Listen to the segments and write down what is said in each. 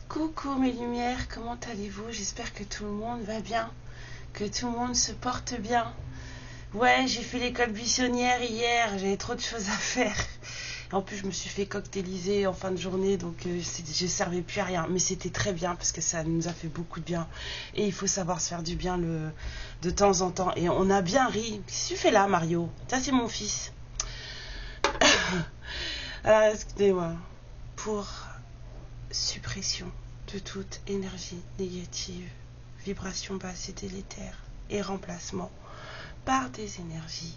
Coucou mes lumières, comment allez-vous? J'espère que tout le monde va bien, que tout le monde se porte bien. Ouais, j'ai fait l'école buissonnière hier, j'avais trop de choses à faire. En plus, je me suis fait coctéliser en fin de journée, donc je servais plus à rien. Mais c'était très bien parce que ça nous a fait beaucoup de bien. Et il faut savoir se faire du bien de temps en temps. Et on a bien ri. Qu'est-ce que tu fais là, Mario? Ça, c'est mon fils. Alors, excusez-moi. Pour suppression de toute énergie négative, vibration basse et délétère, et remplacement par des énergies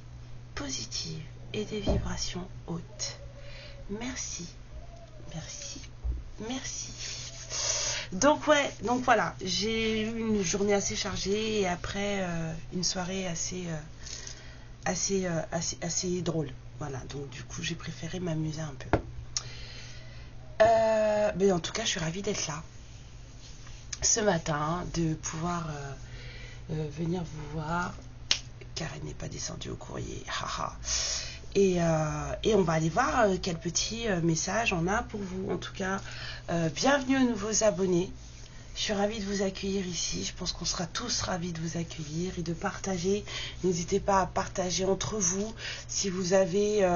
positives et des vibrations hautes. Merci, merci, merci. Donc ouais, donc voilà, j'ai eu une journée assez chargée et après une soirée assez drôle. Voilà, donc du coup j'ai préféré m'amuser un peu. Mais en tout cas, je suis ravie d'être là ce matin, de pouvoir venir vous voir, car elle n'est pas descendue au courrier. Et on va aller voir quel petit message on a pour vous. En tout cas, bienvenue aux nouveaux abonnés. Je suis ravie de vous accueillir ici. Je pense qu'on sera tous ravis de vous accueillir et de partager. N'hésitez pas à partager entre vous si vous avez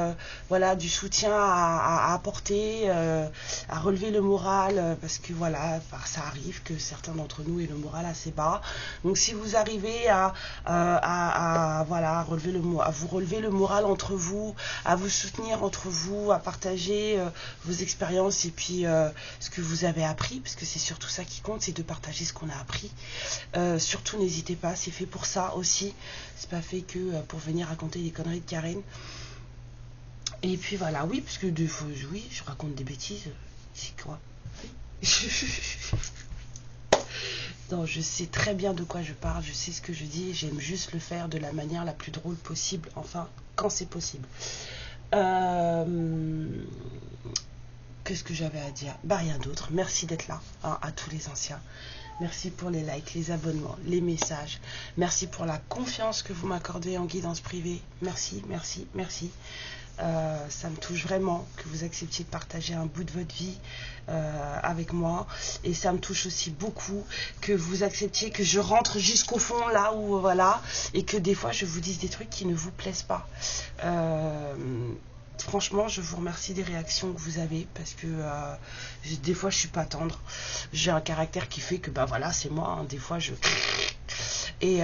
voilà, du soutien à apporter, à relever le moral, parce que voilà, ça arrive que certains d'entre nous aient le moral assez bas. Donc si vous arrivez voilà, à vous relever le moral entre vous, à vous soutenir entre vous, à partager vos expériences et puis ce que vous avez appris, parce que c'est surtout ça qui compte, c'est de partager ce qu'on a appris. Surtout n'hésitez pas, c'est fait pour ça aussi. C'est pas fait que pour venir raconter les conneries de Karen. Et puis voilà, oui, parce que des fois, oui, je raconte des bêtises. C'est quoi? Non, je sais très bien de quoi je parle, je sais ce que je dis, j'aime juste le faire de la manière la plus drôle possible, enfin, quand c'est possible. Qu'est-ce que j'avais à dire? Bah rien d'autre, merci d'être là, hein, à tous les anciens. Merci pour les likes, les abonnements, les messages. Merci pour la confiance que vous m'accordez en guidance privée. Merci, merci, merci. Ça me touche vraiment que vous acceptiez de partager un bout de votre vie avec moi, et ça me touche aussi beaucoup que vous acceptiez que je rentre jusqu'au fond là où voilà, et que des fois je vous dise des trucs qui ne vous plaisent pas. Franchement, je vous remercie des réactions que vous avez, parce que des fois je suis pas tendre, j'ai un caractère qui fait que bah voilà, c'est moi, hein, des fois je et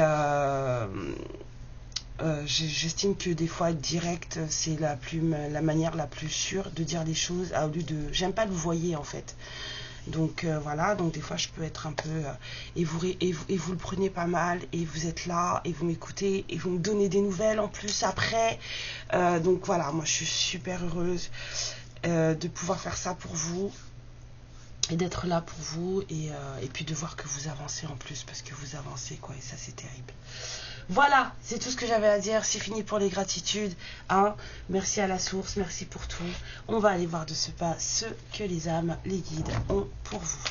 j'estime que des fois être direct, c'est la manière la plus sûre de dire les choses, au lieu de... J'aime pas le voyer en fait. Donc voilà, donc des fois je peux être un peu... et vous le prenez pas mal, et vous êtes là, et vous m'écoutez, et vous me donnez des nouvelles en plus après. Donc voilà, moi je suis super heureuse de pouvoir faire ça pour vous, et d'être là pour vous, et puis de voir que vous avancez en plus, parce que vous avancez quoi, et ça c'est terrible. Voilà, c'est tout ce que j'avais à dire, c'est fini pour les gratitudes, hein. Merci à la source, merci pour tout. On va aller voir de ce pas ce que les âmes, les guides ont pour vous.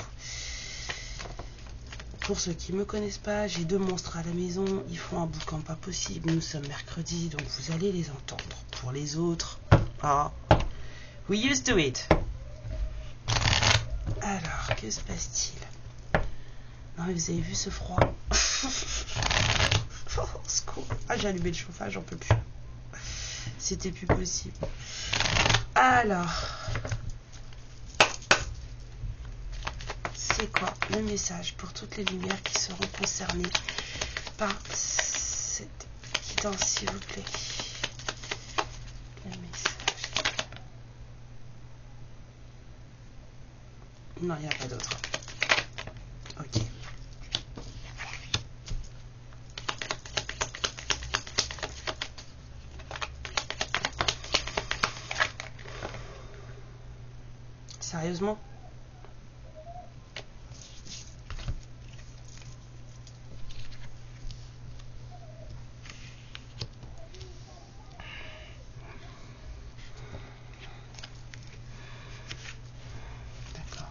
Pour ceux qui ne me connaissent pas, j'ai 2 monstres à la maison, ils font un boucan pas possible, nous sommes mercredi, donc vous allez les entendre. Pour les autres, ah, we used to it. Alors, que se passe-t-il? Non mais vous avez vu ce froid? Ah, j'ai allumé le chauffage, j'en peux plus. C'était plus possible. Alors, c'est quoi le message pour toutes les lumières qui seront concernées par cette guidance, s'il vous plaît? Le message. Non, il n'y a pas d'autre. Ok. Sérieusement? D'accord.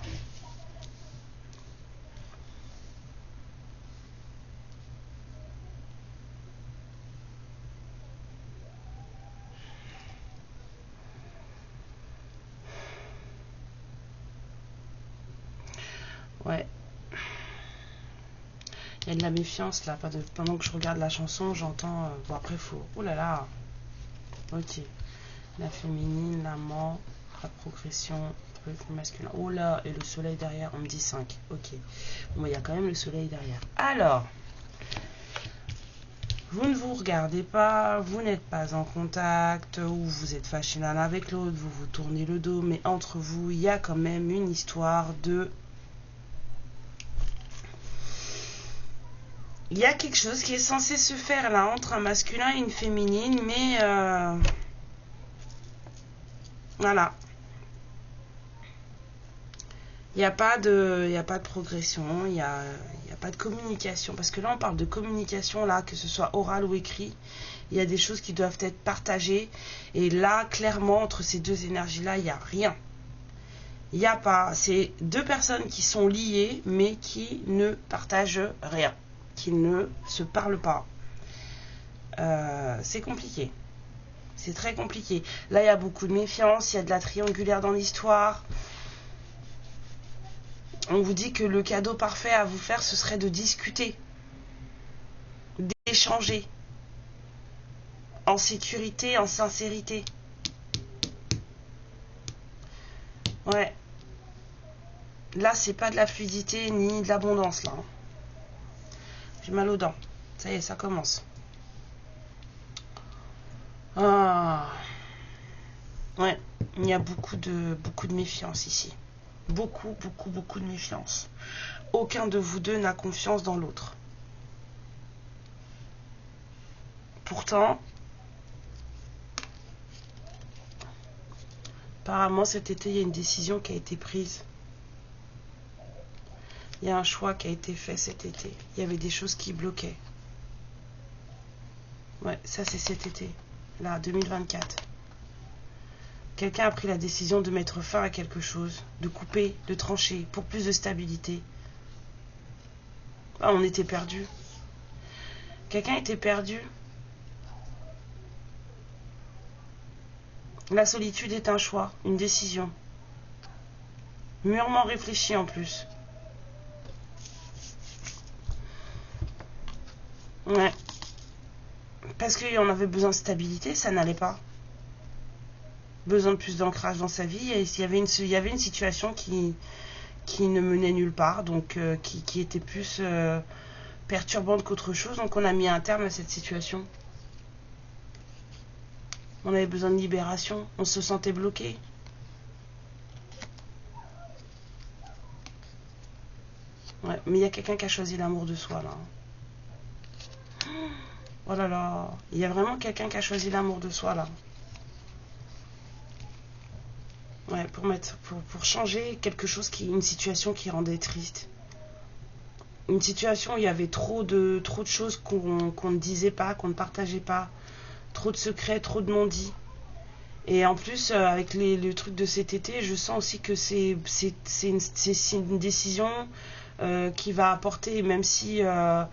Ouais. Il y a de la méfiance là. Pendant que je regarde la chanson, j'entends. Bon, après, faut. Oh là là. Ok. La féminine, l'amant, la progression, le masculin. Oh là, et le soleil derrière, on me dit 5. Ok. Bon, il y a quand même le soleil derrière. Alors. Vous ne vous regardez pas, vous n'êtes pas en contact, ou vous êtes fâchés l'un avec l'autre, vous vous tournez le dos, mais entre vous, il y a quand même une histoire de... Il y a quelque chose qui est censé se faire là, entre un masculin et une féminine, mais... Voilà. Il n'y a pas de progression, il n'y a pas de communication. Parce que là, on parle de communication, là, que ce soit oral ou écrit. Il y a des choses qui doivent être partagées. Et là, clairement, entre ces deux énergies-là, il n'y a rien. Il n'y a pas. C'est deux personnes qui sont liées, mais qui ne partagent rien. Qui ne se parlent pas. C'est compliqué. C'est très compliqué. Là, il y a beaucoup de méfiance, il y a de la triangulaire dans l'histoire. On vous dit que le cadeau parfait à vous faire, ce serait de discuter, d'échanger, en sécurité, en sincérité. Ouais. Là, c'est pas de la fluidité ni de l'abondance, là. J'ai mal aux dents. Ça y est, ça commence. Ah. Ouais, il y a beaucoup de méfiance ici. Beaucoup de méfiance. Aucun de vous deux n'a confiance dans l'autre. Pourtant, apparemment cet été, il y a une décision qui a été prise. Il y a un choix qui a été fait cet été. Il y avait des choses qui bloquaient. Ouais, ça c'est cet été. Là, 2024. Quelqu'un a pris la décision de mettre fin à quelque chose, de couper, de trancher, pour plus de stabilité. Ah, on était perdu. Quelqu'un était perdu. La solitude est un choix, une décision. Mûrement réfléchi en plus. Ouais. Parce qu'on avait besoin de stabilité, ça n'allait pas. Besoin de plus d'ancrage dans sa vie. Et il y avait une situation qui ne menait nulle part, donc qui était plus perturbante qu'autre chose. Donc on a mis un terme à cette situation. On avait besoin de libération, on se sentait bloqué. Ouais, mais il y a quelqu'un qui a choisi l'amour de soi là. Oh là là, il y a vraiment quelqu'un qui a choisi l'amour de soi là. Ouais, pour changer quelque chose une situation qui rendait triste. Une situation où il y avait trop de choses qu'on ne disait pas, qu'on ne partageait pas. Trop de secrets, trop de non-dits. Et en plus, avec le truc de cet été, je sens aussi que c'est une décision qui va apporter, même si la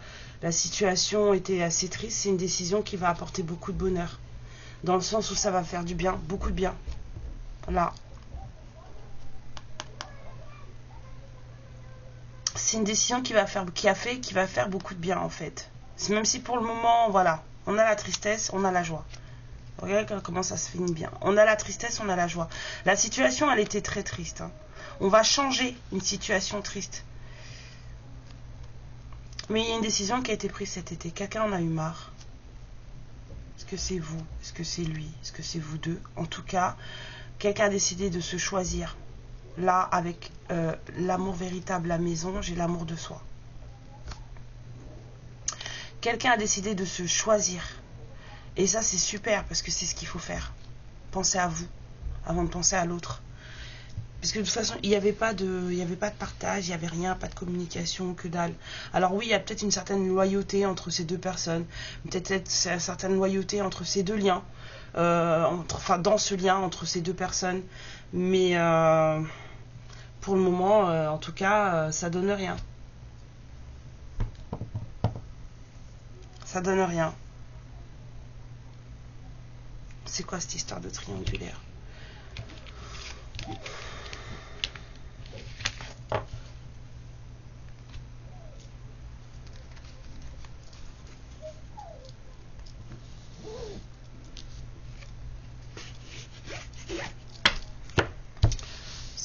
situation était assez triste, c'est une décision qui va apporter beaucoup de bonheur. Dans le sens où ça va faire du bien, beaucoup de bien. Là. C'est une décision qui va faire beaucoup de bien en fait. Même si pour le moment, voilà, on a la tristesse, on a la joie. Regardez comment ça se finit bien. On a la tristesse, on a la joie. La situation, elle était très triste. Hein. On va changer une situation triste. Mais il y a une décision qui a été prise cet été. Quelqu'un en a eu marre. Est-ce que c'est vous? Est-ce que c'est lui? Est-ce que c'est vous deux? En tout cas, quelqu'un a décidé de se choisir. Là, avec l'amour véritable, la maison, j'ai l'amour de soi. Quelqu'un a décidé de se choisir. Et ça, c'est super, parce que c'est ce qu'il faut faire. Pensez à vous, avant de penser à l'autre. Parce que de toute façon, il n'y avait pas de partage, il n'y avait rien, pas de communication, que dalle. Alors oui, il y a peut-être une certaine loyauté entre ces deux personnes, peut-être une certaine loyauté entre ces deux liens, dans ce lien entre ces deux personnes. Mais pour le moment, en tout cas, ça donne rien. Ça donne rien. C'est quoi cette histoire de triangulaire?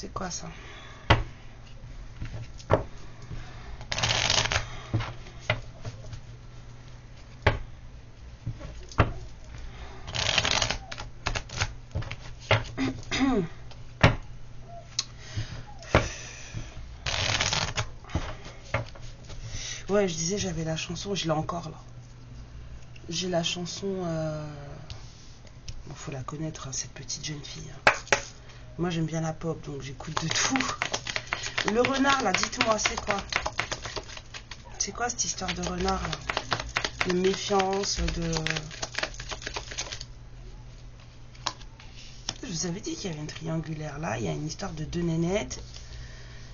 C'est quoi ça? Ouais, je disais, j'avais la chanson, je l'ai encore là. J'ai la chanson, bon, faut la connaître, hein, cette petite jeune fille. Hein. Moi, j'aime bien la pop, donc j'écoute de tout. Le renard, là, dites-moi, c'est quoi? C'est quoi cette histoire de renard, là? De méfiance, de... Je vous avais dit qu'il y avait une triangulaire là, il y a une histoire de deux nénettes.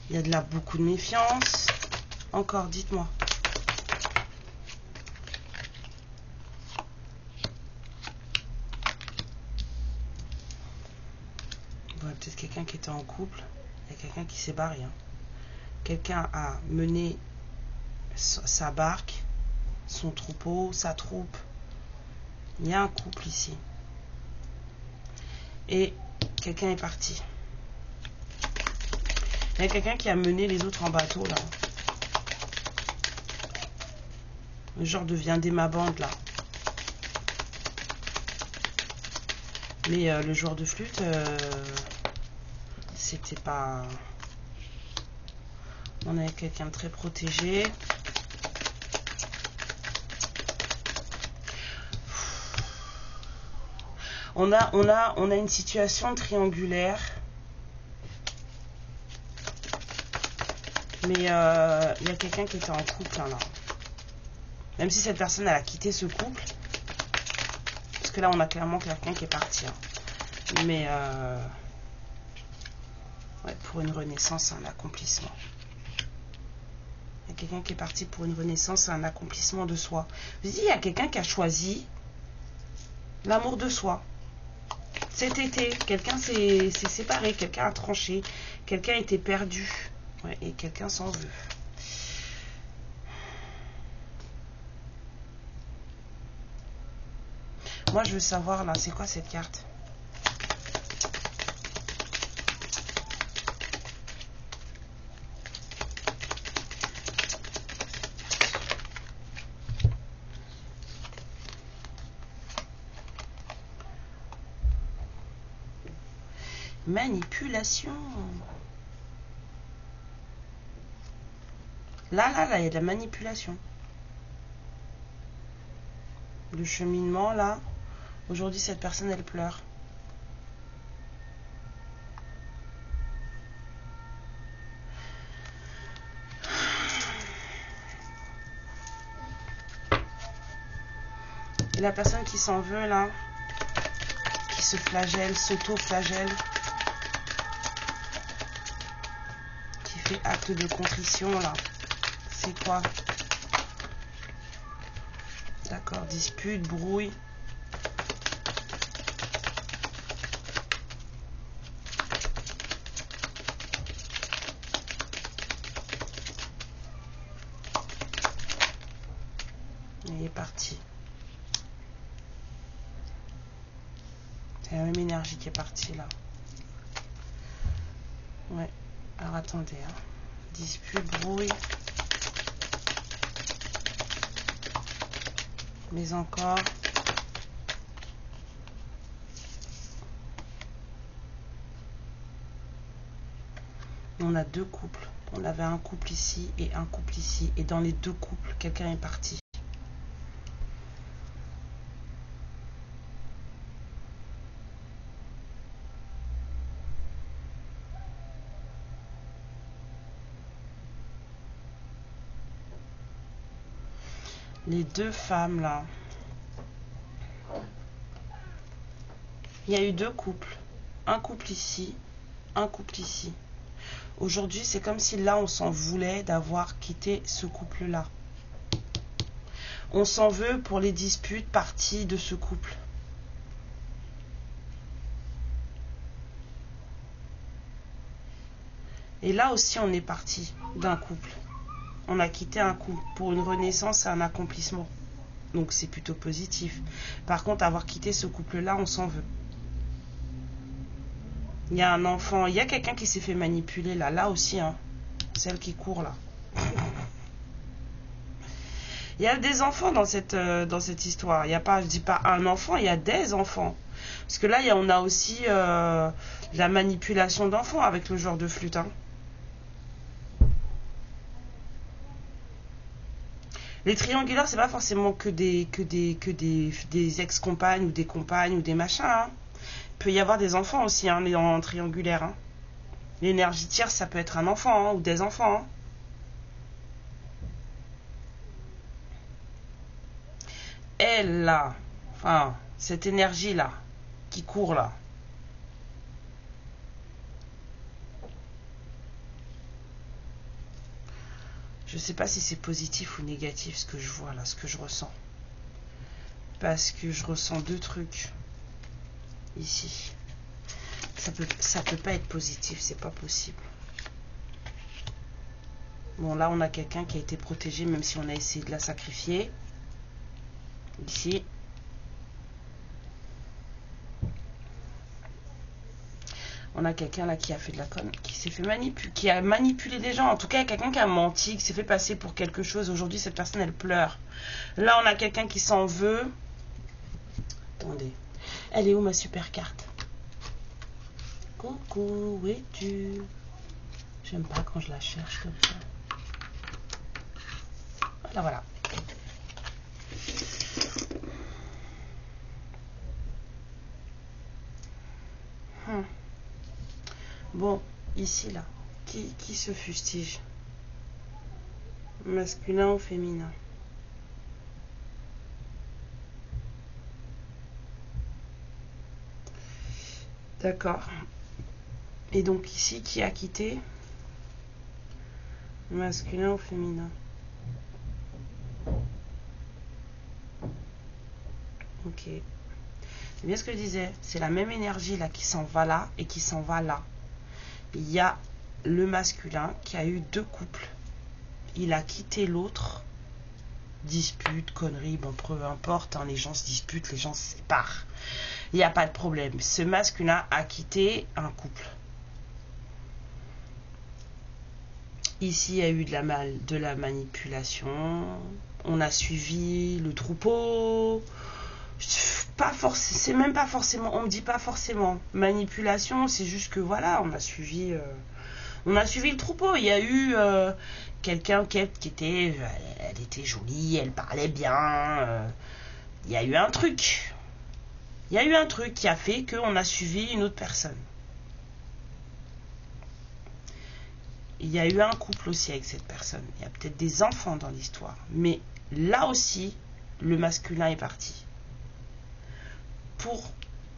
Il y a de là beaucoup de méfiance. Encore, dites-moi. Bon, peut-être quelqu'un qui était en couple. Il y a quelqu'un qui s'est barré. Hein. Quelqu'un a mené sa barque, son troupeau, sa troupe. Il y a un couple ici. Et quelqu'un est parti. Il y a quelqu'un qui a mené les autres en bateau là. Le genre de viendez ma bande là. Mais le joueur de flûte, c'était pas... On avait quelqu'un de très protégé. On a une situation triangulaire. Mais il y a quelqu'un qui était en couple hein, là. Même si cette personne elle a quitté ce couple. Parce que là on a clairement quelqu'un qui est parti. Hein. Mais ouais, pour une renaissance, un accomplissement. Il y a quelqu'un qui est parti pour une renaissance, un accomplissement de soi. Vous dites, il y a quelqu'un qui a choisi l'amour de soi. Cet été, quelqu'un s'est séparé, quelqu'un a tranché, quelqu'un était perdu. Ouais, et quelqu'un s'en veut. Moi, je veux savoir, là, c'est quoi cette carte? Manipulation. Là, il y a de la manipulation. Le cheminement, là. Aujourd'hui, cette personne, elle pleure. Et la personne qui s'en veut, là, qui se flagelle, s'auto-flagelle, qui fait acte de contrition, là. C'est quoi? D'accord, dispute, brouille. Il est parti. C'est la même énergie qui est partie là. Ouais. Alors attendez. Hein. Dispute, brouille. Mais encore. On a deux couples. On avait un couple ici et un couple ici. Et dans les deux couples, quelqu'un est parti. Les deux femmes là. Il y a eu deux couples. Un couple ici, un couple ici. Aujourd'hui, c'est comme si là, on s'en voulait d'avoir quitté ce couple-là. On s'en veut pour les disputes parties de ce couple. Et là aussi, on est parti d'un couple. On a quitté un couple pour une renaissance et un accomplissement. Donc, c'est plutôt positif. Par contre, avoir quitté ce couple-là, on s'en veut. Il y a un enfant, il y a quelqu'un qui s'est fait manipuler là. Là aussi, hein. Celle qui court là. Il y a des enfants dans cette histoire. Il n'y a pas, je dis pas un enfant, il y a des enfants. Parce que là, on a aussi la manipulation d'enfants avec le joueur de flûte. Hein. Les triangulaires, c'est pas forcément que des ex-compagnes ou des compagnes ou des machins. Hein. Il peut y avoir des enfants aussi hein, en triangulaire. Hein. L'énergie tierce, ça peut être un enfant hein, ou des enfants. Hein. Elle là, enfin, cette énergie là, qui court là. Je sais pas si c'est positif ou négatif ce que je vois là, ce que je ressens. Parce que je ressens deux trucs ici. Ça peut pas être positif, c'est pas possible. Bon, là, on a quelqu'un qui a été protégé, même si on a essayé de la sacrifier. Ici. On a quelqu'un là qui a fait de la conne, qui s'est fait manipuler, qui a manipulé des gens. En tout cas, quelqu'un qui a menti, qui s'est fait passer pour quelque chose. Aujourd'hui, cette personne, elle pleure. Là, on a quelqu'un qui s'en veut. Attendez. Elle est où ma super carte? Coucou, où es-tu? J'aime pas quand je la cherche comme ça. Voilà, voilà. Bon, ici, là, qui se fustige? Masculin ou féminin? D'accord. Et donc ici, qui a quitté? Masculin ou féminin? Ok. C'est bien ce que je disais. C'est la même énergie là qui s'en va là et qui s'en va là. Il y a le masculin qui a eu deux couples. Il a quitté l'autre. Dispute, connerie, bon, peu importe. Hein, les gens se disputent, les gens se séparent. Il n'y a pas de problème. Ce masculin a quitté un couple. Ici, il y a eu de la manipulation. On a suivi le troupeau. Pas forcément, c'est même pas forcément, on me dit pas forcément manipulation, c'est juste que voilà, on a suivi le troupeau. Il y a eu quelqu'un qui était, elle était jolie, elle parlait bien. Il y a eu un truc. Il y a eu un truc qui a fait qu'on a suivi une autre personne. Il y a eu un couple aussi avec cette personne. Il y a peut-être des enfants dans l'histoire. Mais là aussi, le masculin est parti. Pour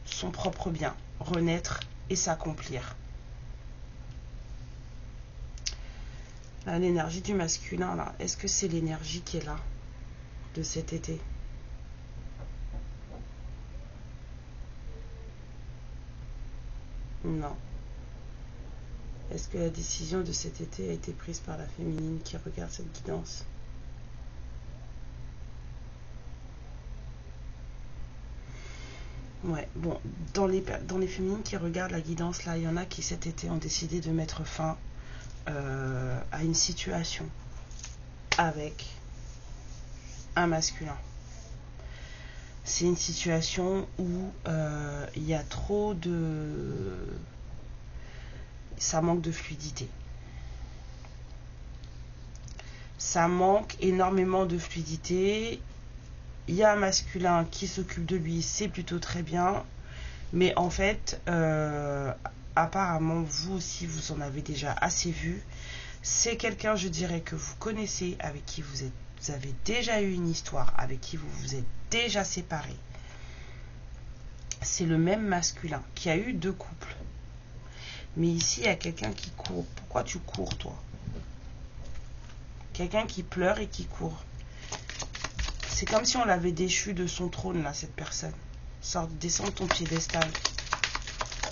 son propre bien, renaître et s'accomplir. Là, l'énergie du masculin, là, est-ce que c'est l'énergie qui est là, de cet été? Non. Est-ce que la décision de cet été a été prise par la féminine qui regarde cette guidance? Ouais, bon, dans les féminines qui regardent la guidance, là, il y en a qui cet été ont décidé de mettre fin à une situation avec un masculin. C'est une situation où il y a trop de... Ça manque de fluidité. Ça manque énormément de fluidité. Il y a un masculin qui s'occupe de lui, c'est plutôt très bien. Mais en fait, apparemment, vous aussi, vous en avez déjà assez vu. C'est quelqu'un, je dirais, que vous connaissez, avec qui vous avez déjà eu une histoire, avec qui vous vous êtes déjà séparés. C'est le même masculin qui a eu deux couples. Mais ici, il y a quelqu'un qui court. Pourquoi tu cours, toi? Quelqu'un qui pleure et qui court. C'est comme si on l'avait déchu de son trône, là, cette personne. Sors, descends de ton piédestal.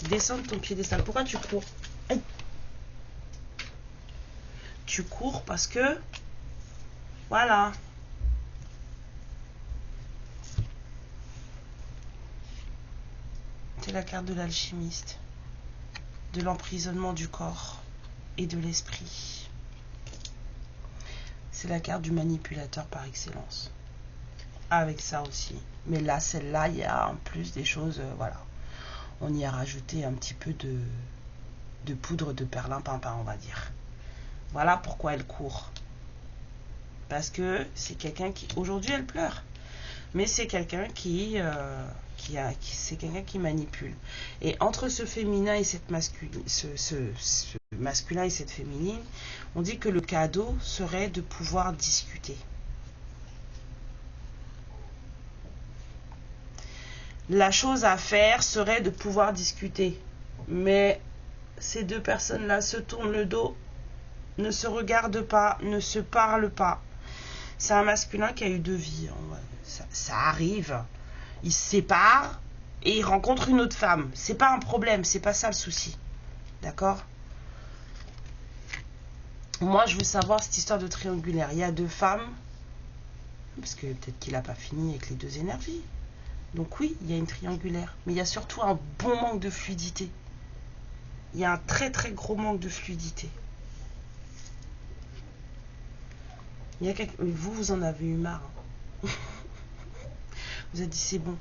Descends de ton piédestal. Pourquoi tu cours? Aïe. Tu cours parce que... Voilà. C'est la carte de l'alchimiste. de l'emprisonnement du corps et de l'esprit. C'est la carte du manipulateur par excellence. Avec ça aussi. Mais là, celle-là, il y a en plus des choses, voilà. On y a rajouté un petit peu de poudre de perlimpinpin, on va dire. Voilà pourquoi elle court. Parce que c'est quelqu'un qui... Aujourd'hui, elle pleure. Mais c'est quelqu'un c'est quelqu'un qui manipule. Et entre ce féminin et cette masculine, ce masculin et cette féminine, on dit que le cadeau serait de pouvoir discuter. La chose à faire serait de pouvoir discuter. Mais ces deux personnes-là se tournent le dos, ne se regardent pas, ne se parlent pas. C'est un masculin qui a eu 2 vies. Ça arrive. Il se sépare et il rencontre une autre femme. C'est pas un problème, c'est pas ça le souci. D'accord? Moi, je veux savoir cette histoire de triangulaire. Il y a 2 femmes, parce que peut-être qu'il n'a pas fini avec les 2 énergies. Donc oui, il y a une triangulaire. Mais il y a surtout un bon manque de fluidité. Il y a un très très gros manque de fluidité. Il y a vous en avez eu marre. Hein. Vous avez dit c'est bon.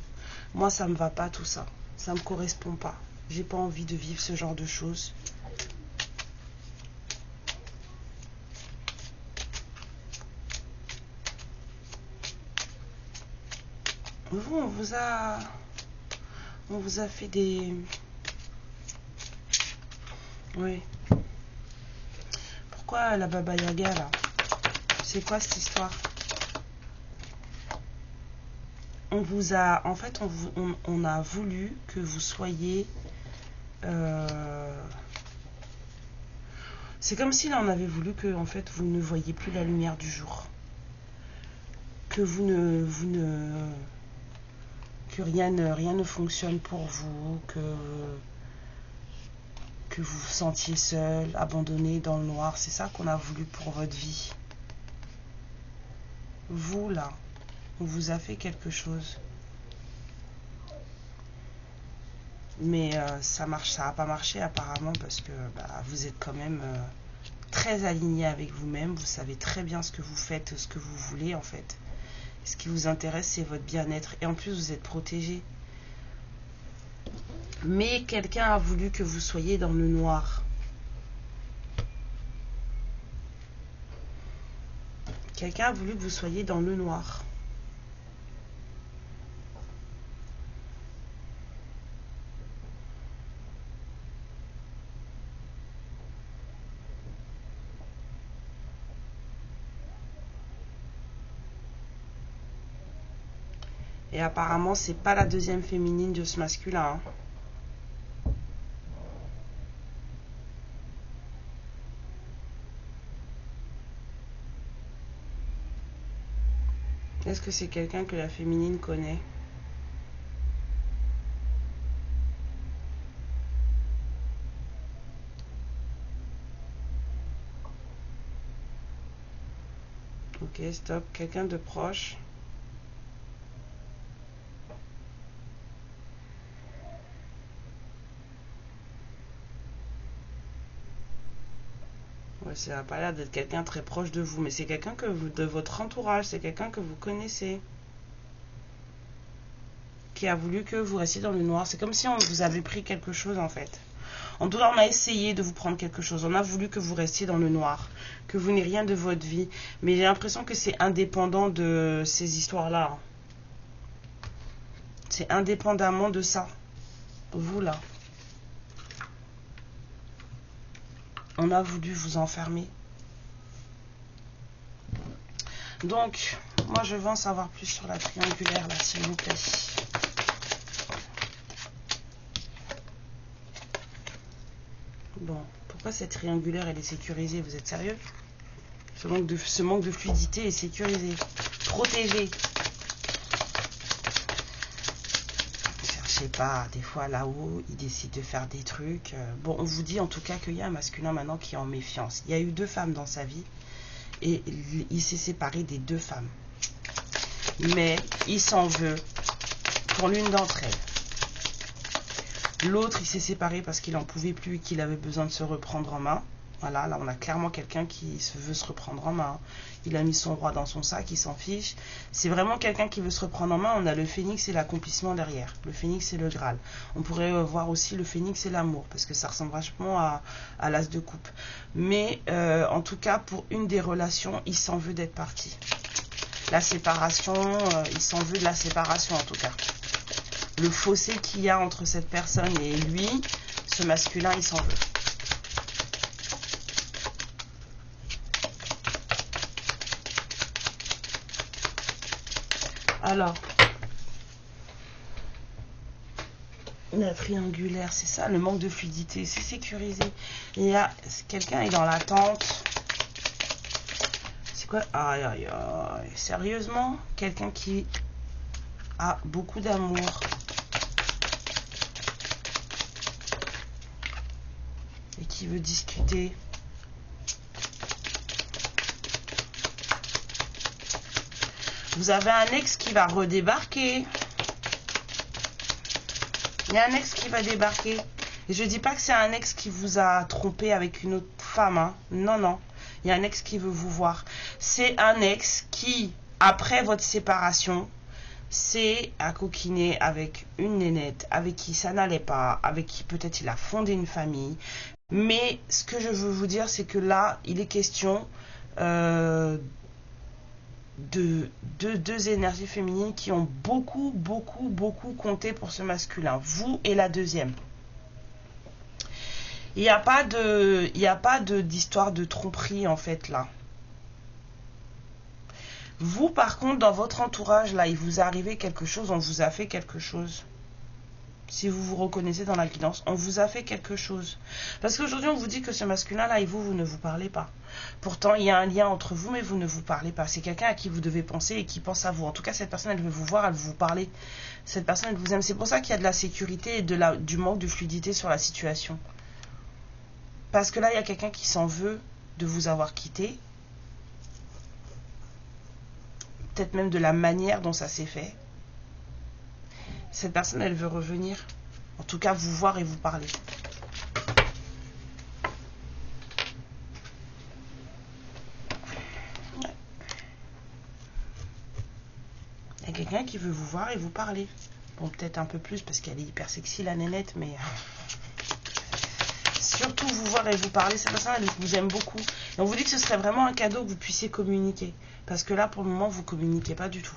Moi, ça me va pas tout ça. Ça me correspond pas. J'ai pas envie de vivre ce genre de choses. Vous, on vous a fait des... Oui. Pourquoi la Baba Yaga là? C'est quoi cette histoire? On vous a... En fait, on a voulu que vous soyez... C'est comme si là on avait voulu que en fait vous ne voyiez plus la lumière du jour. Que que rien ne fonctionne pour vous, que vous vous sentiez seul, abandonné dans le noir. C'est ça qu'on a voulu pour votre vie. Vous là, on vous a fait quelque chose. Mais ça n'a pas marché apparemment parce que vous êtes quand même très aligné avec vous-même. Vous savez très bien ce que vous faites, ce que vous voulez en fait. Ce qui vous intéresse, c'est votre bien-être. Et en plus, vous êtes protégé. Mais quelqu'un a voulu que vous soyez dans le noir. Quelqu'un a voulu que vous soyez dans le noir. Et apparemment, c'est pas la 2e féminine de ce masculin. Hein. Est-ce que c'est quelqu'un que la féminine connaît? Ok, stop. Quelqu'un de proche. Ouais, ça n'a pas l'air d'être quelqu'un très proche de vous, mais c'est quelqu'un de votre entourage, c'est quelqu'un que vous connaissez. Qui a voulu que vous restiez dans le noir. C'est comme si on vous avait pris quelque chose en fait. En tout cas, on a essayé de vous prendre quelque chose. On a voulu que vous restiez dans le noir, que vous n'ayez rien de votre vie. Mais j'ai l'impression que c'est indépendant de ces histoires-là. C'est indépendamment de ça. Vous, là. On a voulu vous enfermer. Donc, moi, je veux en savoir plus sur la triangulaire, là, s'il vous plaît. Bon, pourquoi cette triangulaire, elle est sécurisée? Vous êtes sérieux? Ce manque de fluidité est sécurisé. Protégé. Cherchez pas, des fois là-haut, ils décident de faire des trucs. Bon, on vous dit en tout cas qu'il y a un masculin maintenant qui est en méfiance. Il y a eu 2 femmes dans sa vie et il s'est séparé des 2 femmes. Mais il s'en veut pour l'une d'entre elles. L'autre, il s'est séparé parce qu'il n'en pouvait plus et qu'il avait besoin de se reprendre en main. Voilà, là on a clairement quelqu'un qui veut se reprendre en main. Il a mis son roi dans son sac, il s'en fiche. C'est vraiment quelqu'un qui veut se reprendre en main. On a le phénix et l'accomplissement derrière. Le phénix c'est le Graal. On pourrait voir aussi le phénix et l'amour, parce que ça ressemble vachement à l'as de coupe. Mais en tout cas, pour une des relations, il s'en veut d'être parti. La séparation, il s'en veut de la séparation en tout cas. Le fossé qu'il y a entre cette personne et lui, ce masculin, il s'en veut. Alors, la triangulaire, c'est ça, le manque de fluidité, c'est sécurisé. Il y a quelqu'un est dans l'attente. C'est quoi? Aïe, aïe, aïe. Sérieusement, quelqu'un qui a beaucoup d'amour. Et qui veut discuter. Vous avez un ex qui va redébarquer. Il y a un ex qui va débarquer. Et je dis pas que c'est un ex qui vous a trompé avec une autre femme. Hein. Non, non. Il y a un ex qui veut vous voir. C'est un ex qui, après votre séparation, s'est à coquiner avec une nénette, avec qui ça n'allait pas, avec qui peut-être il a fondé une famille. Mais ce que je veux vous dire, c'est que là, il est question de deux énergies féminines qui ont beaucoup compté pour ce masculin, vous et la deuxième. Il n'y a pas d'histoire de tromperie en fait là. Vous par contre dans votre entourage là, il vous est arrivé quelque chose, on vous a fait quelque chose. Si vous vous reconnaissez dans la guidance, on vous a fait quelque chose. Parce qu'aujourd'hui, on vous dit que ce masculin-là et vous ne vous parlez pas. Pourtant, il y a un lien entre vous, mais vous ne vous parlez pas. C'est quelqu'un à qui vous devez penser et qui pense à vous. En tout cas, cette personne, elle veut vous voir, elle veut vous parler. Cette personne, elle vous aime. C'est pour ça qu'il y a de la sécurité et du manque de fluidité sur la situation. Parce que là, il y a quelqu'un qui s'en veut de vous avoir quitté. Peut-être même de la manière dont ça s'est fait. Cette personne, elle veut revenir. En tout cas, vous voir et vous parler. Ouais. Il y a quelqu'un qui veut vous voir et vous parler. Bon, peut-être un peu plus parce qu'elle est hyper sexy, la nénette, mais... surtout vous voir et vous parler. Cette personne, elle vous aime beaucoup. Et on vous dit que ce serait vraiment un cadeau que vous puissiez communiquer. Parce que là, pour le moment, vous ne communiquez pas du tout.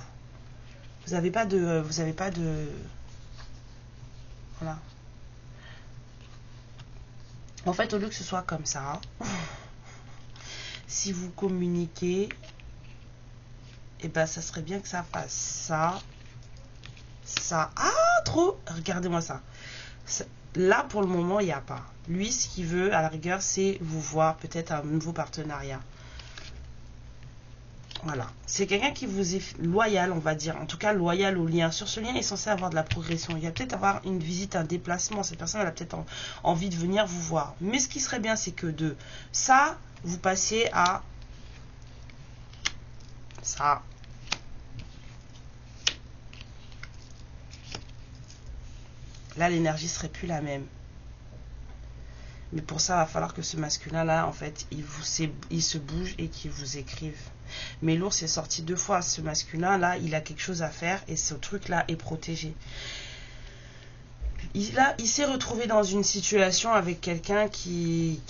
Vous n'avez pas de... Voilà. En fait, au lieu que ce soit comme ça, si vous communiquez, eh ben, ça serait bien que ça fasse ça. Ça. Ah, trop! Regardez-moi ça. Là, pour le moment, il n'y a pas. Lui, ce qu'il veut, à la rigueur, c'est vous voir, peut-être un nouveau partenariat. Voilà. C'est quelqu'un qui vous est loyal, on va dire. En tout cas, loyal au lien. Sur ce lien, il est censé avoir de la progression. Il va peut-être avoir une visite, un déplacement. Cette personne, elle a peut-être envie de venir vous voir. Mais ce qui serait bien, c'est que de ça, vous passiez à ça. Là, l'énergie serait plus la même. Mais pour ça, il va falloir que ce masculin-là, en fait, il se bouge et qu'il vous écrive. Mais l'ours est sorti 2 fois. Ce masculin-là, il a quelque chose à faire et ce truc-là est protégé. Il s'est retrouvé dans une situation avec quelqu'un qui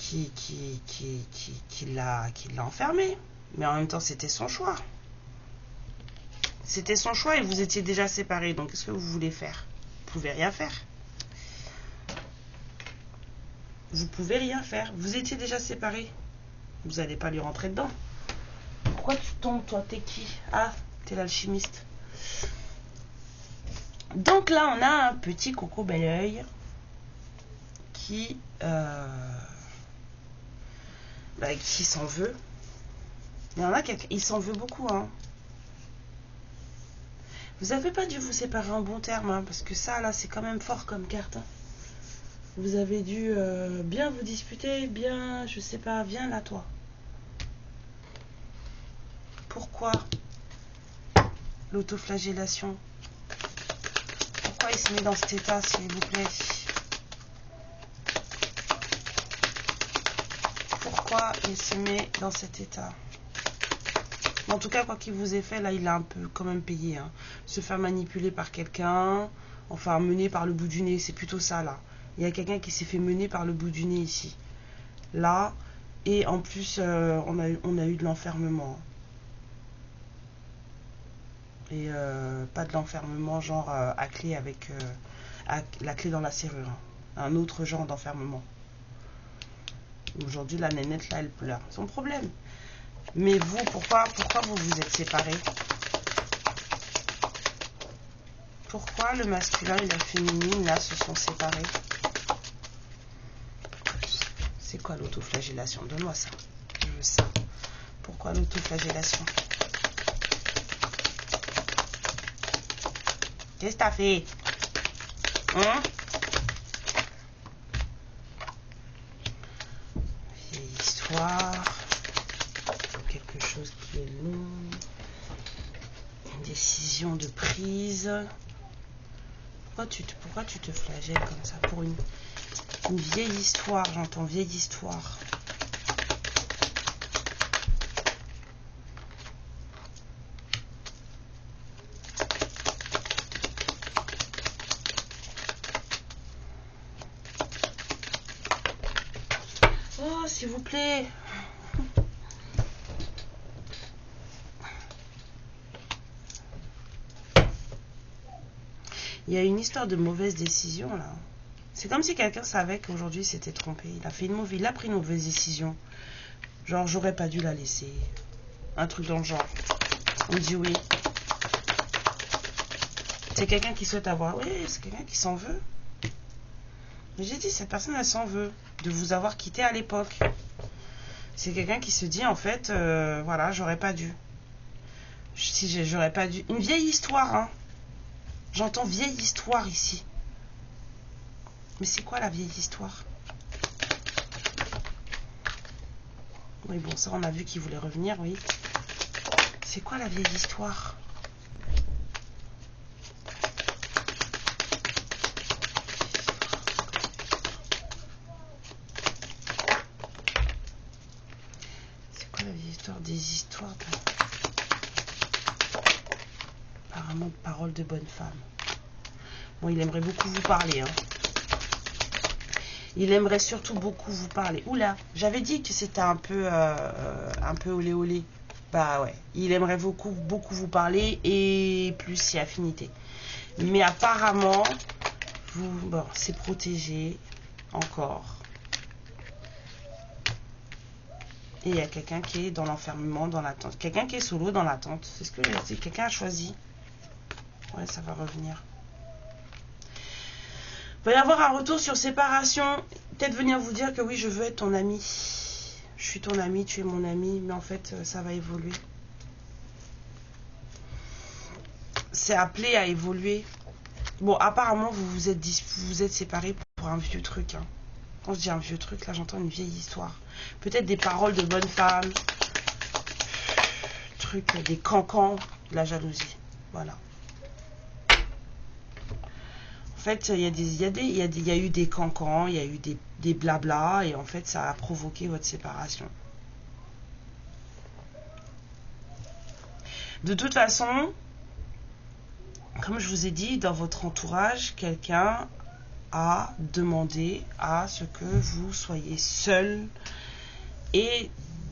l'a enfermé. Mais en même temps, c'était son choix. C'était son choix et vous étiez déjà séparés. Donc, qu'est-ce que vous voulez faire? Vous pouvez rien faire. Vous pouvez rien faire. Vous étiez déjà séparés. Vous n'allez pas lui rentrer dedans. Pourquoi tu tombes, toi? T'es qui? Ah, t'es l'alchimiste. Donc là, on a un petit coco bel oeil qui s'en veut. Il y en a quelqu'un, il s'en veut beaucoup, hein. Vous n'avez pas dû vous séparer en bon terme, hein, parce que ça, là, c'est quand même fort comme carte. Hein. Vous avez dû bien vous disputer, bien, je sais pas, viens là, toi. Pourquoi l'autoflagellation? Pourquoi il se met dans cet état, s'il vous plaît? pourquoi il se met dans cet état. En tout cas, quoi qu'il vous ait fait, là, il a un peu quand même payé. Hein. Se faire manipuler par quelqu'un, enfin, mener par le bout du nez, c'est plutôt ça, là. Il y a quelqu'un qui s'est fait mener par le bout du nez ici. Là, et en plus, on a eu de l'enfermement. Et pas de l'enfermement, genre à clé avec la clé dans la serrure. Hein. Un autre genre d'enfermement. Aujourd'hui, la nénette, là, elle pleure. Son problème. Mais vous, pourquoi vous vous êtes séparés? Pourquoi le masculin et la féminine, là, se sont séparés? C'est quoi l'autoflagellation? Donne-moi ça. Je veux ça. Pourquoi l'autoflagellation? Qu'est-ce que t'as fait? Hein? Vieille histoire. Quelque chose qui est long. Une décision de prise. Pourquoi tu te flagelles comme ça? Pour une vieille histoire, j'entends vieille histoire. Oh, s'il vous plaît. Il y a une histoire de mauvaise décision là. C'est comme si quelqu'un savait qu'aujourd'hui s'était trompé. Il a pris une mauvaise décision. Genre, j'aurais pas dû la laisser. Un truc dans le genre. On dit oui. C'est quelqu'un qui souhaite avoir. Oui, c'est quelqu'un qui s'en veut. Mais j'ai dit, cette personne, elle s'en veut de vous avoir quitté à l'époque. C'est quelqu'un qui se dit, en fait, voilà, j'aurais pas dû. Si j'aurais pas dû. Une vieille histoire, hein. J'entends vieille histoire ici. Mais c'est quoi la vieille histoire? Oui, bon, ça, on a vu qu'il voulait revenir, oui. C'est quoi la vieille histoire? C'est quoi la vieille histoire? Des histoires de... Apparemment, de paroles de bonne femme. Bon, il aimerait beaucoup vous parler, hein. Il aimerait surtout beaucoup vous parler. Oula, j'avais dit que c'était un peu olé olé. Bah ouais, il aimerait beaucoup vous parler et plus si affinité. Mais apparemment, bon, c'est protégé encore. Et il y a quelqu'un qui est dans l'enfermement, dans l'attente. Quelqu'un qui est solo dans l'attente. C'est ce que quelqu'un a choisi. Ouais, ça va revenir. Il va y avoir un retour sur séparation. Peut-être venir vous dire que oui, je veux être ton ami. Je suis ton ami, tu es mon ami. Mais en fait, ça va évoluer. C'est appelé à évoluer. Bon, apparemment, vous vous êtes séparés pour un vieux truc. Hein. Quand je dis un vieux truc, là, j'entends une vieille histoire. Peut-être des paroles de bonne femme. Truc, des cancans, de la jalousie. Voilà. En fait, il y a eu des cancans, il y a eu des blabla, et en fait, ça a provoqué votre séparation. De toute façon, comme je vous ai dit, dans votre entourage, quelqu'un a demandé à ce que vous soyez seul et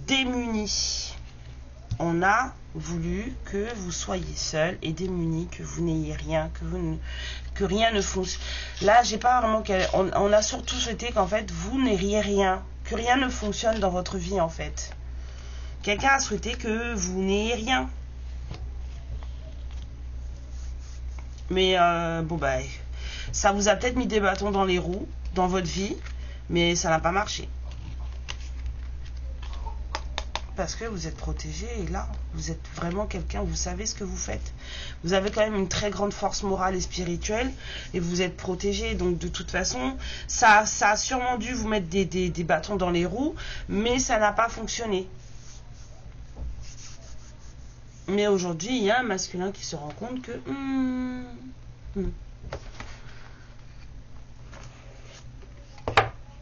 démuni. On a voulu que vous soyez seul et démuni, que vous n'ayez rien, que rien ne fonctionne. Là, j'ai pas vraiment... On a surtout souhaité qu'en fait, vous n'ayez rien, que rien ne fonctionne dans votre vie, en fait. Quelqu'un a souhaité que vous n'ayez rien. Mais, bon, bah, ça vous a peut-être mis des bâtons dans les roues, dans votre vie, mais ça n'a pas marché. Parce que vous êtes protégé et là, vous êtes vraiment quelqu'un, vous savez ce que vous faites. Vous avez quand même une très grande force morale et spirituelle et vous êtes protégé. Donc de toute façon, ça a sûrement dû vous mettre des bâtons dans les roues, mais ça n'a pas fonctionné. Mais aujourd'hui, il y a un masculin qui se rend compte que...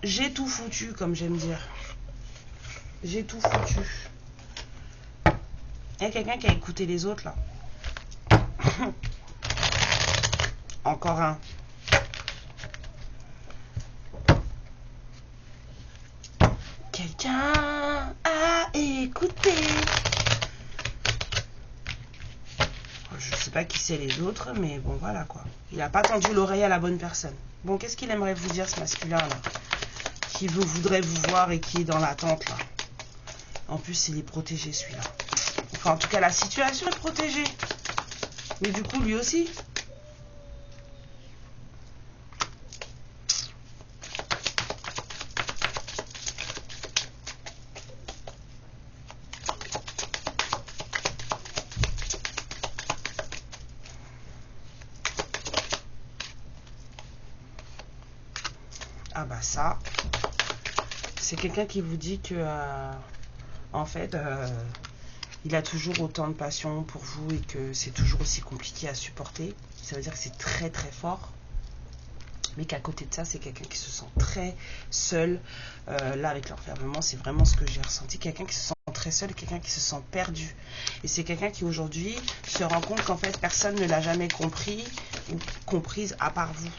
j'ai tout foutu, comme j'aime dire. J'ai tout foutu. Il y a quelqu'un qui a écouté les autres là. Encore un. Quelqu'un a écouté. Je sais pas qui c'est les autres, mais bon voilà quoi. Il n'a pas tendu l'oreille à la bonne personne. Bon, qu'est-ce qu'il aimerait vous dire ce masculin là? Qui voudrait vous voir et qui est dans l'attente là. En plus, il est protégé celui-là. Enfin, en tout cas, la situation est protégée. Mais du coup, lui aussi. Ah bah ça, c'est quelqu'un qui vous dit que, en fait, il a toujours autant de passion pour vous et que c'est toujours aussi compliqué à supporter. Ça veut dire que c'est très très fort. Mais qu'à côté de ça, c'est quelqu'un qui se sent très seul. Là, avec l'enfermement, c'est vraiment ce que j'ai ressenti. Quelqu'un qui se sent très seul et quelqu'un qui se sent perdu. Et c'est quelqu'un qui aujourd'hui se rend compte qu'en fait, personne ne l'a jamais compris ou comprise à part vous.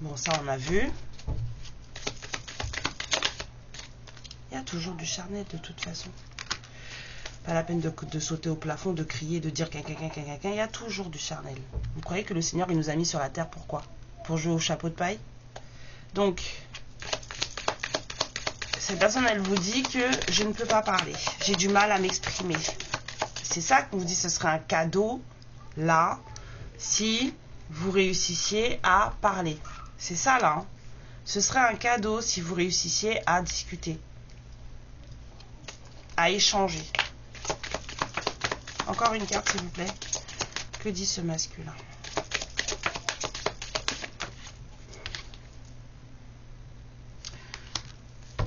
Bon, ça, on a vu. Il y a toujours du charnel de toute façon. Pas la peine de sauter au plafond, de crier, de dire quelqu'un. Il y a toujours du charnel. Vous croyez que le Seigneur, il nous a mis sur la terre pourquoi? Pour jouer au chapeau de paille? Donc, cette personne, elle vous dit que je ne peux pas parler. J'ai du mal à m'exprimer. C'est ça qu'on vous dit, ce serait un cadeau, là, si vous réussissiez à parler. C'est ça, là. Hein. Ce serait un cadeau si vous réussissiez à discuter. À échanger. Encore une carte, s'il vous plaît. Que dit ce masculin?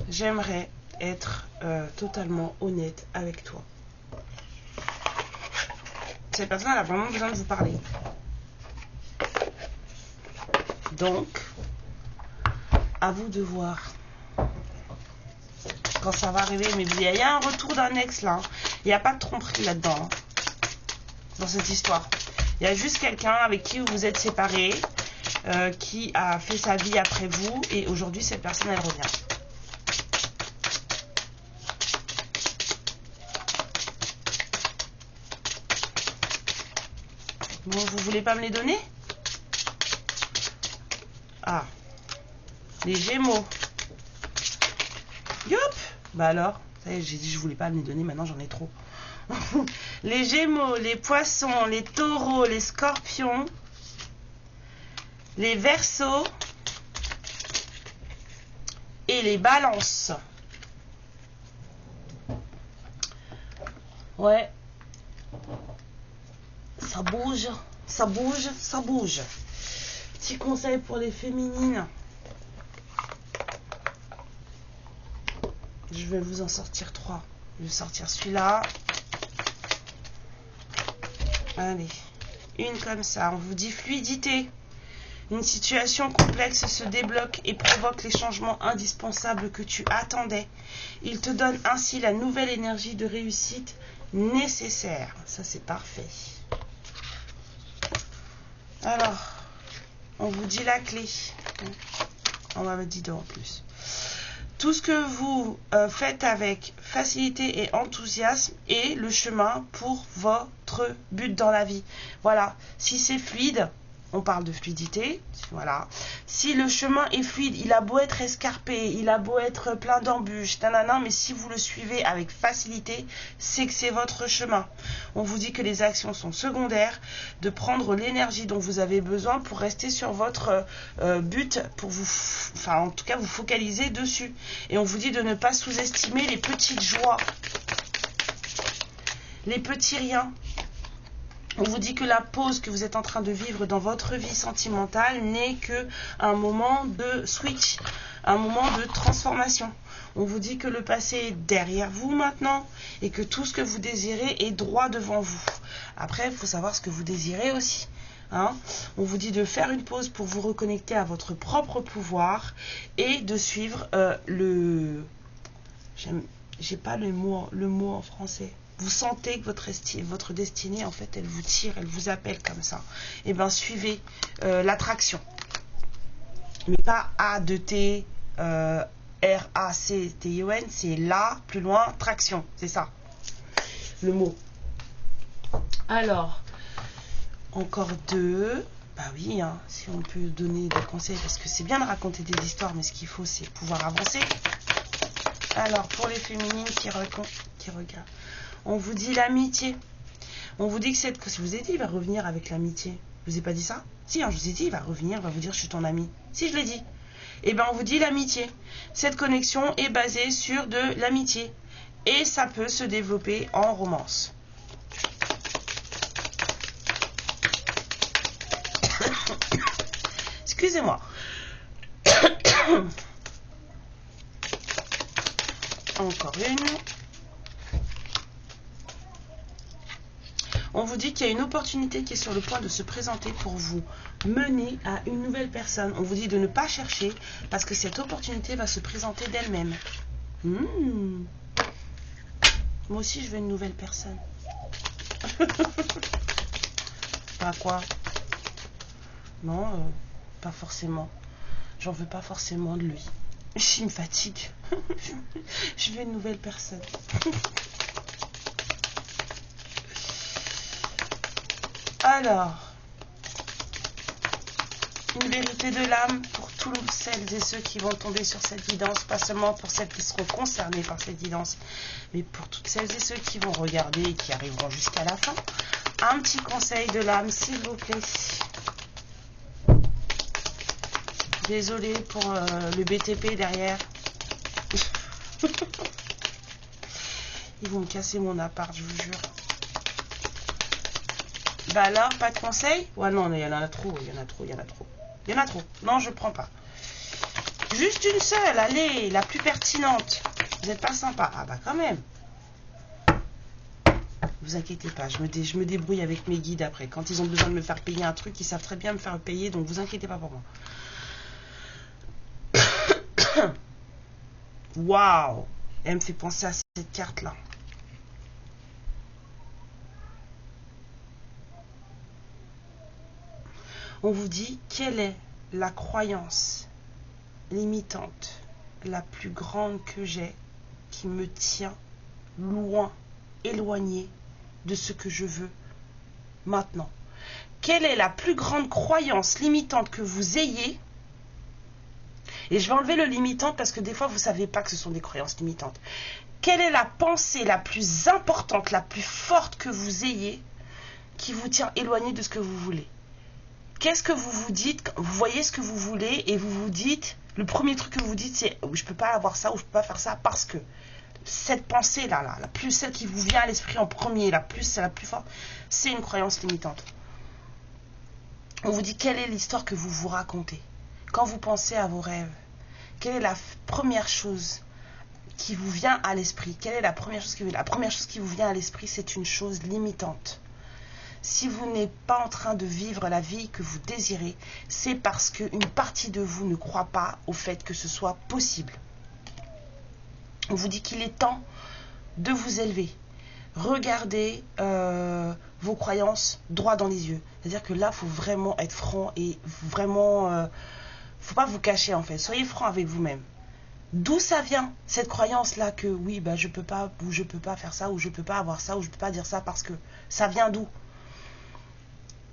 J'aimerais être totalement honnête avec toi. Cette personne elle a vraiment besoin de vous parler. Donc, à vous de voir quand ça va arriver. Mais il y a un retour d'un ex là. Il n'y a pas de tromperie là-dedans. Hein, dans cette histoire. Il y a juste quelqu'un avec qui vous vous êtes séparés, qui a fait sa vie après vous. Et aujourd'hui, cette personne, elle revient. Bon, vous voulez pas me les donner? Ah. Les Gémeaux. Yop. Bah alors, ça y est, j'ai dit je voulais pas me les donner, maintenant j'en ai trop. Les Gémeaux, les Poissons, les Taureaux, les Scorpions, les Verseaux et les Balances. Ouais. Ça bouge, ça bouge, ça bouge. Petit conseil pour les féminines. Je vais vous en sortir 3. Je vais sortir celui-là. Allez. Une comme ça. On vous dit fluidité. Une situation complexe se débloque et provoque les changements indispensables que tu attendais. Il te donne ainsi la nouvelle énergie de réussite nécessaire. Ça, c'est parfait. Alors, on vous dit la clé. On m'avait dit deux en plus. Tout ce que vous faites avec facilité et enthousiasme est le chemin pour votre but dans la vie. Voilà, si c'est fluide, on parle de fluidité, voilà. Si le chemin est fluide, il a beau être escarpé, il a beau être plein d'embûches, mais si vous le suivez avec facilité, c'est que c'est votre chemin. On vous dit que les actions sont secondaires, de prendre l'énergie dont vous avez besoin pour rester sur votre but, pour vous, enfin en tout cas vous focaliser dessus. Et on vous dit de ne pas sous-estimer les petites joies, les petits riens. On vous dit que la pause que vous êtes en train de vivre dans votre vie sentimentale n'est que un moment de switch, un moment de transformation. On vous dit que le passé est derrière vous maintenant et que tout ce que vous désirez est droit devant vous. Après, il faut savoir ce que vous désirez aussi. Hein. On vous dit de faire une pause pour vous reconnecter à votre propre pouvoir et de suivre J'ai pas le mot en français. Vous sentez que votre destinée, en fait, elle vous tire, elle vous appelle comme ça. Et bien, suivez l'attraction. Mais pas A-D-T, R-A-C-T-I-O-N, c'est là, plus loin, traction. C'est ça, le mot. Alors, encore deux. Bah oui, hein, si on peut donner des conseils, parce que c'est bien de raconter des histoires, mais ce qu'il faut, c'est pouvoir avancer. Alors, pour les féminines qui regardent, on vous dit l'amitié. On vous dit que cette... Je vous ai dit, il va revenir avec l'amitié. Je vous ai pas dit ça? Si, hein, je vous ai dit, il va revenir, il va vous dire, je suis ton ami. Si, je l'ai dit. Eh bien, on vous dit l'amitié. Cette connexion est basée sur de l'amitié. Et ça peut se développer en romance. Excusez-moi. Encore une. On vous dit qu'il y a une opportunité qui est sur le point de se présenter pour vous mener à une nouvelle personne. On vous dit de ne pas chercher parce que cette opportunité va se présenter d'elle-même. Moi aussi, je veux une nouvelle personne. Pas quoi? Non, pas forcément. J'en veux pas forcément de lui. Il me fatigue. Je veux une nouvelle personne. Alors, une vérité de l'âme pour toutes celles et ceux qui vont tomber sur cette guidance, pas seulement pour celles qui seront concernées par cette guidance, mais pour toutes celles et ceux qui vont regarder et qui arriveront jusqu'à la fin. Un petit conseil de l'âme, s'il vous plaît. Désolée pour le BTP derrière. Ils vont me casser mon appart, je vous jure. Bah alors, pas de conseil? Ouais, non, il y en a trop, il y en a trop, il y en a trop. Il y en a trop. Non, je prends pas. Juste une seule, allez, la plus pertinente. Vous n'êtes pas sympa. Ah bah quand même. Vous inquiétez pas, je me débrouille avec mes guides après. Quand ils ont besoin de me faire payer un truc, ils savent très bien me faire payer, donc vous inquiétez pas pour moi. Waouh! Elle me fait penser à cette carte-là. On vous dit quelle est la croyance limitante la plus grande que j'ai qui me tient loin, éloigné de ce que je veux maintenant. Quelle est la plus grande croyance limitante que vous ayez? Et je vais enlever le limitant parce que des fois vous ne savez pas que ce sont des croyances limitantes. Quelle est la pensée la plus importante, la plus forte que vous ayez qui vous tient éloigné de ce que vous voulez? Qu'est-ce que vous vous dites? Vous voyez ce que vous voulez et vous vous dites, le premier truc que vous dites c'est je ne peux pas avoir ça ou je ne peux pas faire ça parce que cette pensée-là, la plus celle qui vous vient à l'esprit en premier, la plus forte, c'est une croyance limitante. On vous dit quelle est l'histoire que vous vous racontez. Quand vous pensez à vos rêves, quelle est la première chose qui vous vient à l'esprit? Quelle est la première chose qui vous vient à l'esprit? C'est une chose limitante. Si vous n'êtes pas en train de vivre la vie que vous désirez, c'est parce qu'une partie de vous ne croit pas au fait que ce soit possible. On vous dit qu'il est temps de vous élever. Regardez vos croyances droit dans les yeux. C'est-à-dire que là, il faut vraiment être franc et vraiment... faut pas vous cacher en fait. Soyez franc avec vous-même. D'où ça vient cette croyance-là que oui, bah, je peux pas, ou je peux pas faire ça, ou je peux pas avoir ça, ou je peux pas dire ça parce que ça vient d'où?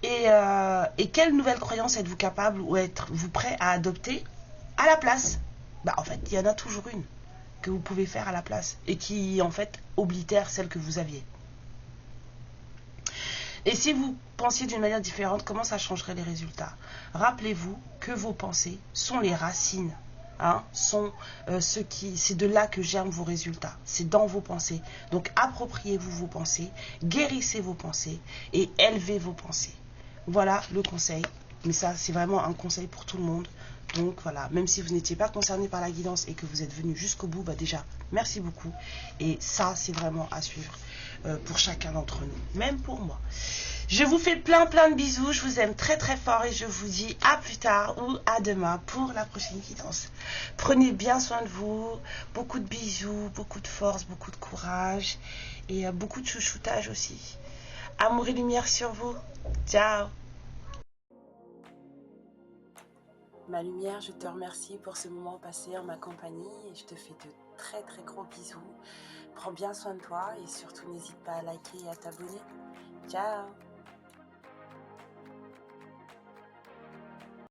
Et quelle nouvelle croyance êtes-vous capable ou êtes-vous prêt à adopter à la place? Bah, en fait, il y en a toujours une que vous pouvez faire à la place et qui en fait oblitère celle que vous aviez. Et si vous pensiez d'une manière différente, comment ça changerait les résultats? Rappelez-vous que vos pensées sont les racines. C'est de là que germent vos résultats. C'est dans vos pensées. Donc appropriez-vous vos pensées, guérissez vos pensées et élevez vos pensées. Voilà le conseil. Mais ça, c'est vraiment un conseil pour tout le monde. Donc voilà, même si vous n'étiez pas concerné par la guidance et que vous êtes venu jusqu'au bout, bah déjà, merci beaucoup. Et ça, c'est vraiment à suivre pour chacun d'entre nous, même pour moi. Je vous fais plein de bisous, je vous aime très fort et je vous dis à plus tard ou à demain pour la prochaine guidance. Prenez bien soin de vous, beaucoup de bisous, beaucoup de force, beaucoup de courage et beaucoup de chouchoutage aussi. Amour et lumière sur vous. Ciao. Ma lumière, je te remercie pour ce moment passé en ma compagnie et je te fais de très gros bisous. Prends bien soin de toi et surtout n'hésite pas à liker et à t'abonner. Ciao.